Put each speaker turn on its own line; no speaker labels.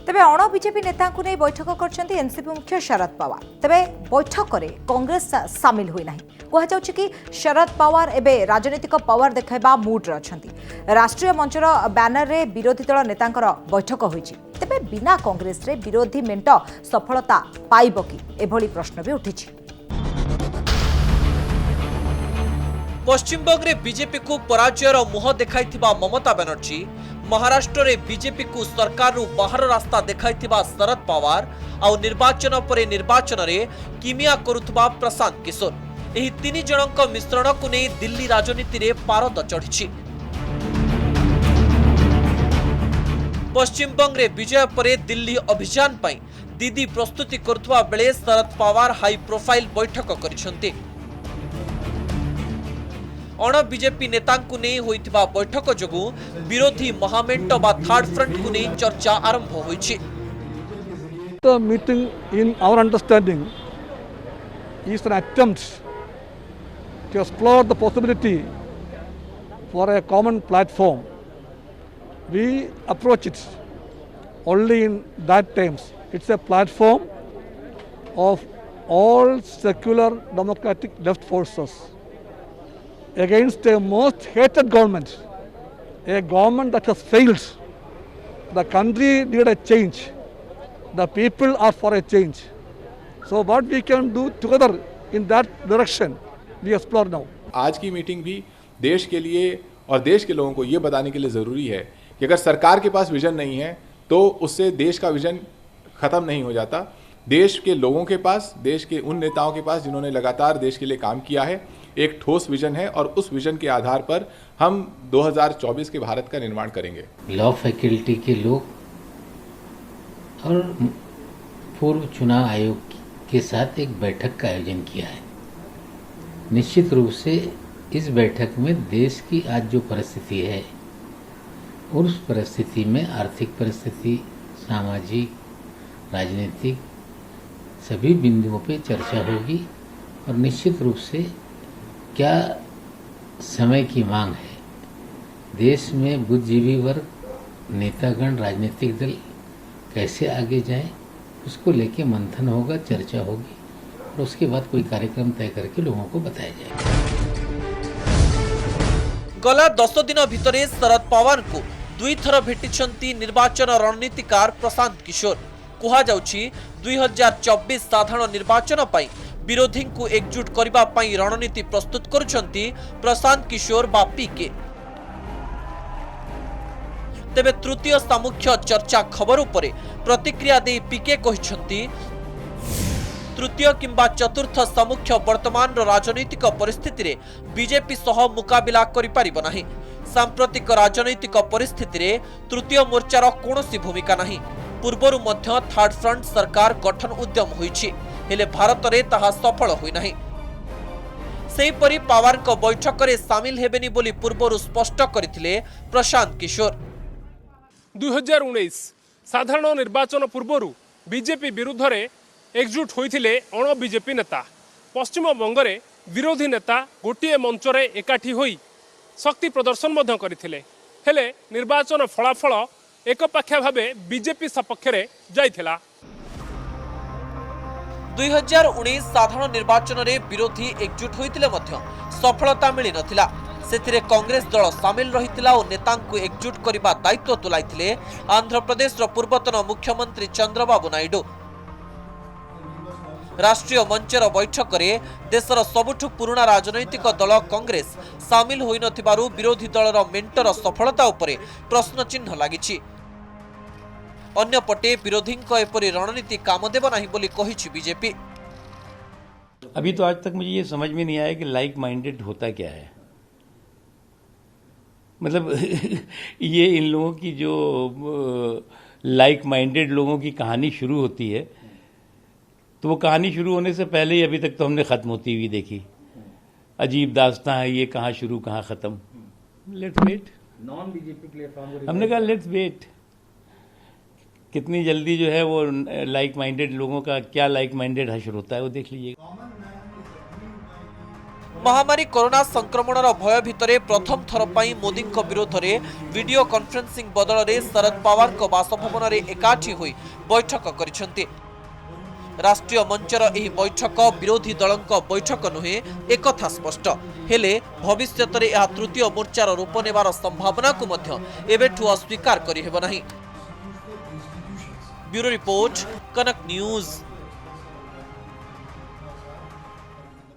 तेबे अण बीजेपी नेता को नहीं बैठक कर एनसीपी मुख्य शरद पवार। तेबे बैठक में कांग्रेस सामिल हुई नहीं। कहुच्छी कि शरद पवार एवं राजनीतिक पावर देखा मुड्रे अच्छा। राष्ट्रीय मंचर बैनर रे विरोधी दल नेता बैठक होईछि। तेबे बिना कांग्रेस रे विरोधी मेंट सफलता पाइब कि एभली प्रश्न भी उठिछि।
पश्चिमबंग में बीजेपी को पराजयर मुह देखाई ममता बनर्जी, महाराष्ट्र में बीजेपी को सरकार बाहर रास्ता देखाई शरद पवार आउ निर्वाचन पर निर्वाचन में किमिया करुवा प्रशांत किशोर, एही तीन जनक मिश्रण को नहीं दिल्ली राजनीति में पारद चढ़ी। पश्चिमबंग में विजय पर दिल्ली अभियान पर दीदी प्रस्तुति करुवा बेले शरद पवार हाई प्रोफाइल बैठक करिसेंती। अण बीजेपी नेता को नहीं होइथिबा बैठक जोगु विरोधी महामेंट बा थर्ड फ्रंट को नहीं चर्चा आरंभ होइछि।
The meeting, in our understanding, is an attempt to explore the possibility for a common platform. We approach it only in that terms. It's a platform of all secular democratic left forces against a most hated government, a government that has failed. The country needs a change. The people are for a change. So what we can do together in that direction, we explore now.
आज की meeting भी देश के लिए और देश के लोगों को ये बताने के लिए ज़रूरी है कि अगर सरकार के पास विजन नहीं है तो उससे देश का विजन ख़त्म नहीं हो जाता। देश के लोगों के पास, देश के उन नेताओं के पास जिन्होंने लगातार देश के लिए काम किया है, एक ठोस विजन है और उस विजन के आधार पर हम 2024 के भारत का निर्माण करेंगे।
लॉ फैकल्टी के लोग और पूर्व चुनाव आयोग के साथ एक बैठक का आयोजन किया है। निश्चित रूप से इस बैठक में देश की आज जो परिस्थिति है, उस परिस्थिति में आर्थिक परिस्थिति, सामाजिक, राजनीतिक सभी बिंदुओं पे चर्चा होगी और निश्चित रूप से क्या समय की मांग है, देश में बुद्धिजीवी वर्ग, नेतागण, राजनीतिक दल कैसे आगे जाए, उसको लेके मंथन होगा, चर्चा होगी और उसके बाद कोई कार्यक्रम तय करके लोगों को बताया जाएगा।
गला 10 दिन भितर शरद पवार को दुई थर भेटिछंती निर्वाचन रणनीतिकार प्रशांत किशोर। कहा जाउछि 2024 साधारण निर्वाचन पई विरोधी को एकजुट करबा पई रणनीति प्रस्तुत करुछंती प्रशांत किशोर बा पीके। तेबे तृतीय सामुख्य चर्चा खबर उपरे प्रतिक्रिया दे पीके कहिछंती तृतीय किंबा चतुर्थ सामुख्य वर्तमान राजनीतिक परिस्थिति रे बीजेपी सह मुकाबिला करि परिबो नाही। सांप्रतिक राजनीतिक परिस्थिति रे तृतीय मोर्चार कोनोसी भूमिका नाही। पूर्वरु मध्य थर्ड फ्रंट सरकार गठन उद्यम होईछि, हेले भारत रे ताहा सफल होई नाही। सेहीपरि पवार को बैठक रे शामिल हेबेनी बोली पूर्वरु स्पष्ट करिथिले प्रशांत किशोर।
2019 साधारण निर्वाचन पूर्वरु बीजेपी विरुद्ध रे एकजुट होइथिले अण बीजेपी नेता। पश्चिम बंगरे विरोधी नेता गोटिए मंच रे एकाठी होई शक्ति प्रदर्शन मध्य करथिले, हेले निर्वाचन फलाफल एकपाखिया भावे बीजेपी सपक्ष रे जाइथिला।
2019 साधारण निर्वाचन रे विरोधी एकजुट होइतिले मध्य सफलता मिली नथिला। सेथिरे कांग्रेस दल शामिल रहितिला और नेतांकु एकजुट करिबा दायित्व तुलाइथिले आंध्र प्रदेश रो पूर्वतन मुख्यमंत्री चंद्रबाबू नायडू। राष्ट्रीय मंचर बैठक रे देशर सबुठु पुराना राजनैतिक दल कांग्रेस शामिल होई नथिबारु विरोधी दलर मेंटर सफलता उपरे प्रश्न चिन्ह लागिछि। अन्य पटे विरोधी एपरी रणनीति काम देव नहीं बोली कहिछि बीजेपी।
अभी तो आज तक मुझे ये समझ में नहीं आया कि लाइक माइंडेड होता क्या है। मतलब ये इन लोगों की जो लाइक माइंडेड लोगों की कहानी शुरू होती है, तो वो कहानी शुरू होने से पहले ही अभी तक तो हमने ख़त्म होती हुई देखी। अजीब दास्तां है, ये कहाँ शुरू कहाँ ख़त्म। Let's wait. Non BJP platform हमने कहा लेट्स वेट, कितनी जल्दी जो है वो लाइक माइंडेड लोगों का क्या लाइक माइंडेड हशर होता है वो देख लीजिएगा।
महामारी कोरोना संक्रमणर भय भितरे प्रथम थर पई मोदी विरोध में वीडियो कॉन्फ्रेंसिंग बदल में शरद पवार बासभवन में एकाठी होई बैठक करिसेंती। राष्ट्रीय मंचर एही बैठक विरोधी दलंक बैठक नुहे एकथा स्पष्ट हेले भविष्य में यह तृतीय मोर्चार रूप नेबार संभावना को मध्य एबेठु अस्वीकार करि हेबो नाही। ब्यूरो रिपोर्ट, कनक न्यूज।